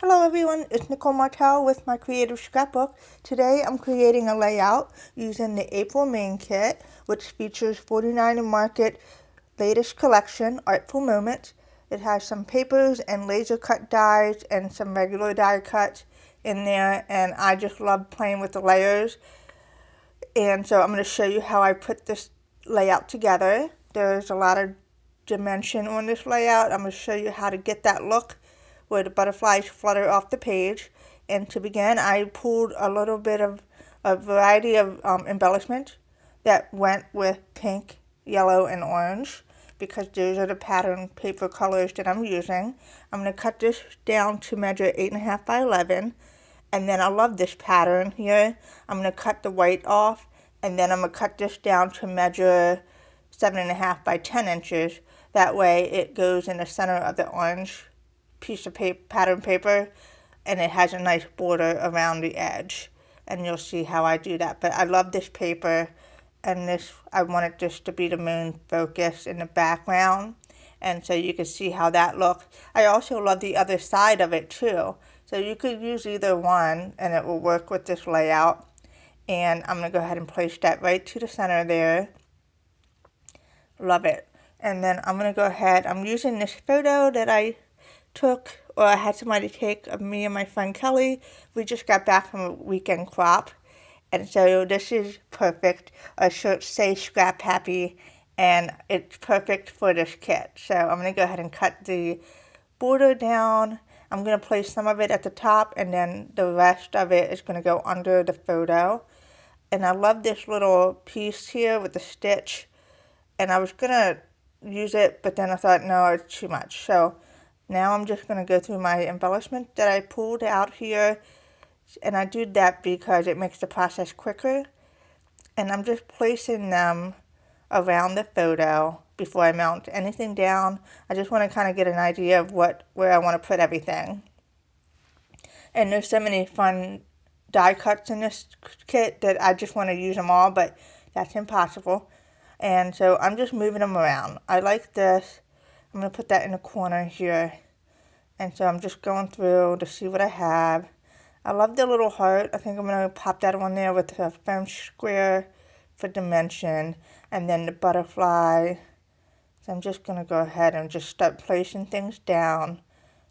Hello everyone, it's Nicole Martel with my Creative Scrapbook. Today I'm creating a layout using the April main kit, which features 49 in Market latest collection, Artful Moments. It has some papers and laser cut dies and some regular die cuts in there, and I just love playing with the layers. And so I'm going to show you how I put this layout together. There's a lot of dimension on this layout. I'm going to show you how to get that look where the butterflies flutter off the page. And to begin, I pulled a little bit of a variety of embellishment that went with pink, yellow, and orange because those are the pattern paper colors that I'm using. I'm going to cut this down to measure 8.5 by 11. And then I love this pattern here. I'm going to cut the white off, and then I'm going to cut this down to measure 7.5 by 10 inches. That way it goes in the center of the orange piece of pattern paper, and it has a nice border around the edge. And you'll see how I do that. But I love this paper, and I wanted this to be the main focus in the background. And so you can see how that looks. I also love the other side of it too. So you could use either one and it will work with this layout. And I'm going to go ahead and place that right to the center there. Love it. And then I'm going to go ahead, I'm using this photo that I took, or I had somebody take of me and my friend Kelly. We just got back from a weekend crop. And so this is perfect. Our shirts say scrap happy, and it's perfect for this kit. So I'm going to go ahead and cut the border down. I'm going to place some of it at the top, and then the rest of it is going to go under the photo. And I love this little piece here with the stitch. And I was going to use it, but then I thought, no, it's too much. So now I'm just going to go through my embellishment that I pulled out here. And I do that because it makes the process quicker. And I'm just placing them around the photo before I mount anything down. I just want to kind of get an idea of where I want to put everything. And there's so many fun die cuts in this kit that I just want to use them all, but that's impossible. And so I'm just moving them around. I like this. I'm going to put that in the corner here. And so I'm just going through to see what I have. I love the little heart. I think I'm going to pop that on there with a foam square for dimension. And then the butterfly. So I'm just going to go ahead and just start placing things down.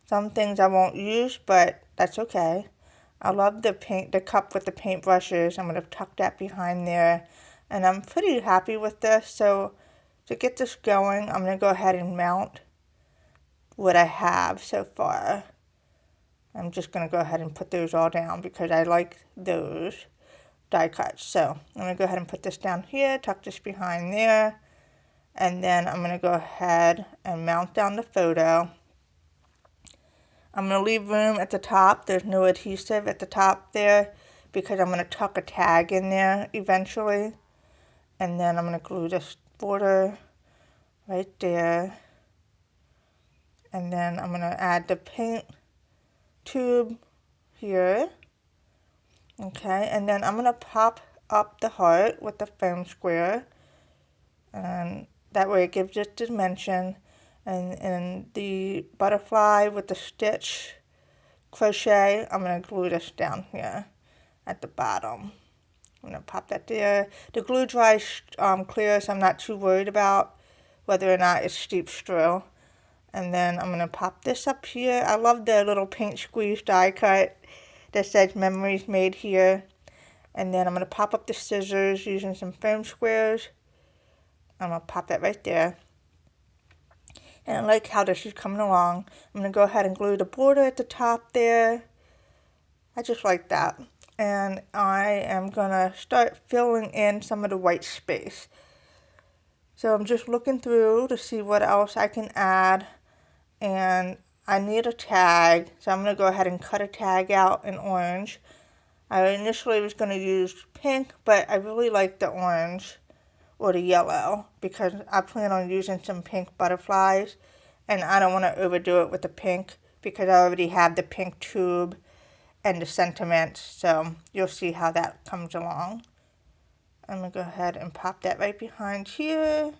Some things I won't use, but that's okay. I love the cup with the paint brushes. I'm going to tuck that behind there. And I'm pretty happy with this. So to get this going, I'm going to go ahead and mount what I have so far. I'm just going to go ahead and put those all down because I like those die cuts. So I'm going to go ahead and put this down here, tuck this behind there, and then I'm going to go ahead and mount down the photo. I'm going to leave room at the top. There's no adhesive at the top there because I'm going to tuck a tag in there eventually. And then I'm going to glue this border right there. And then I'm going to add the paint tube here. Okay, and then I'm going to pop up the heart with the foam square. And that way it gives it dimension. And the butterfly with the stitch crochet, I'm going to glue this down here at the bottom. I'm going to pop that there. The glue dries clear, so I'm not too worried about whether or not it's steep still. And then I'm going to pop this up here. I love the little paint squeeze die cut that says memories made here. And then I'm going to pop up the scissors using some foam squares. I'm going to pop that right there. And I like how this is coming along. I'm going to go ahead and glue the border at the top there. I just like that. And I am going to start filling in some of the white space. So I'm just looking through to see what else I can add. And I need a tag, so I'm going to go ahead and cut a tag out in orange. I initially was going to use pink, but I really like the orange or the yellow because I plan on using some pink butterflies. And I don't want to overdo it with the pink because I already have the pink tube and the sentiment, so you'll see how that comes along. I'm going to go ahead and pop that right behind here.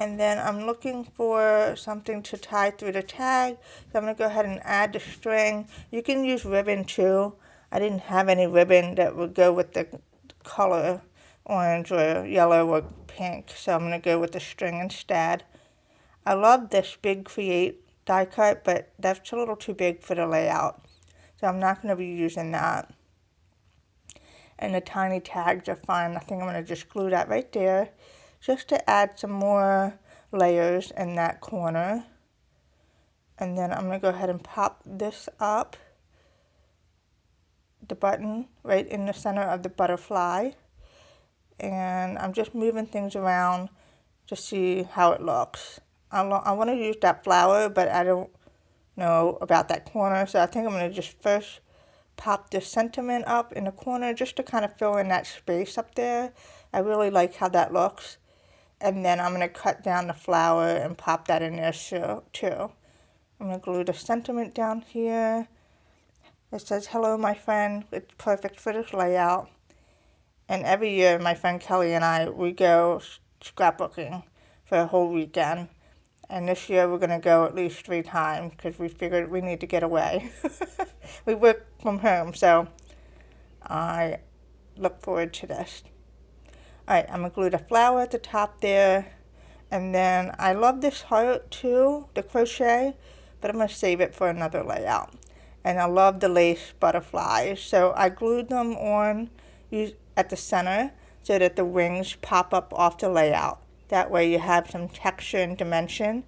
And then I'm looking for something to tie through the tag. So I'm going to go ahead and add the string. You can use ribbon too. I didn't have any ribbon that would go with the color orange or yellow or pink. So I'm going to go with the string instead. I love this big Create die cut, but that's a little too big for the layout. So I'm not going to be using that. And the tiny tags are fine. I think I'm going to just glue that right there, just to add some more layers in that corner. And then I'm going to go ahead and pop this up, the button right in the center of the butterfly. And I'm just moving things around to see how it looks. I want to use that flower, but I don't know about that corner, so I think I'm going to just first pop this sentiment up in the corner just to kind of fill in that space up there. I really like how that looks. And then I'm going to cut down the flower and pop that in there too. I'm going to glue the sentiment down here. It says, "Hello, my friend." It's perfect for this layout. And every year, my friend Kelly and I, we go scrapbooking for a whole weekend. And this year, we're going to go at least 3 times because we figured we need to get away. We work from home, so I look forward to this. Alright, I'm going to glue the flower at the top there. And then I love this heart too, the crochet, but I'm going to save it for another layout. And I love the lace butterflies, so I glued them on at the center so that the wings pop up off the layout. That way you have some texture and dimension,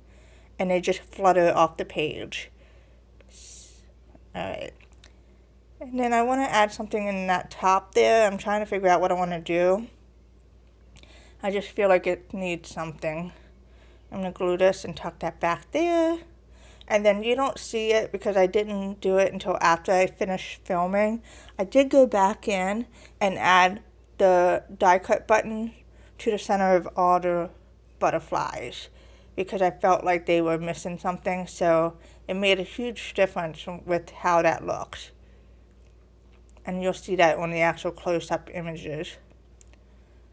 and they just flutter off the page. Alright. And then I want to add something in that top there. I'm trying to figure out what I want to do. I just feel like it needs something. I'm going to glue this and tuck that back there. And then you don't see it because I didn't do it until after I finished filming. I did go back in and add the die cut button to the center of all the butterflies because I felt like they were missing something, so it made a huge difference with how that looks. And you'll see that on the actual close-up images.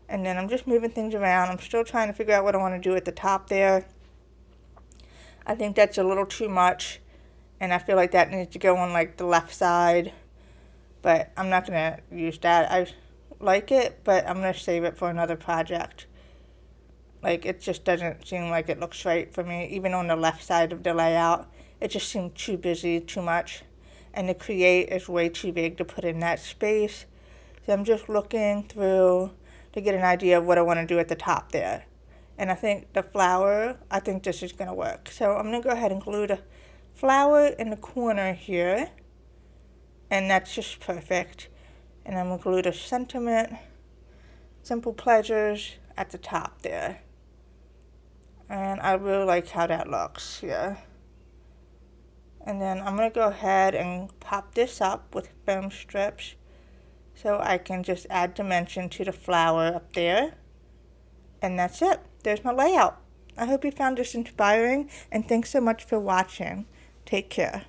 And then I'm just moving things around. I'm still trying to figure out what I want to do at the top there. I think that's a little too much, and I feel like that needs to go on like the left side, but I'm not going to use that. I like it, but I'm going to save it for another project. Like, it just doesn't seem like it looks right for me, even on the left side of the layout. It just seemed too busy, too much, and the Create is way too big to put in that space. So I'm just looking through to get an idea of what I want to do at the top there. And I think the flower, I think this is going to work. So I'm going to go ahead and glue the flower in the corner here. And that's just perfect. And I'm going to glue the sentiment, simple pleasures, at the top there. And I really like how that looks here. And then I'm going to go ahead and pop this up with foam strips so I can just add dimension to the flower up there. And that's it. There's my layout. I hope you found this inspiring, and thanks so much for watching. Take care.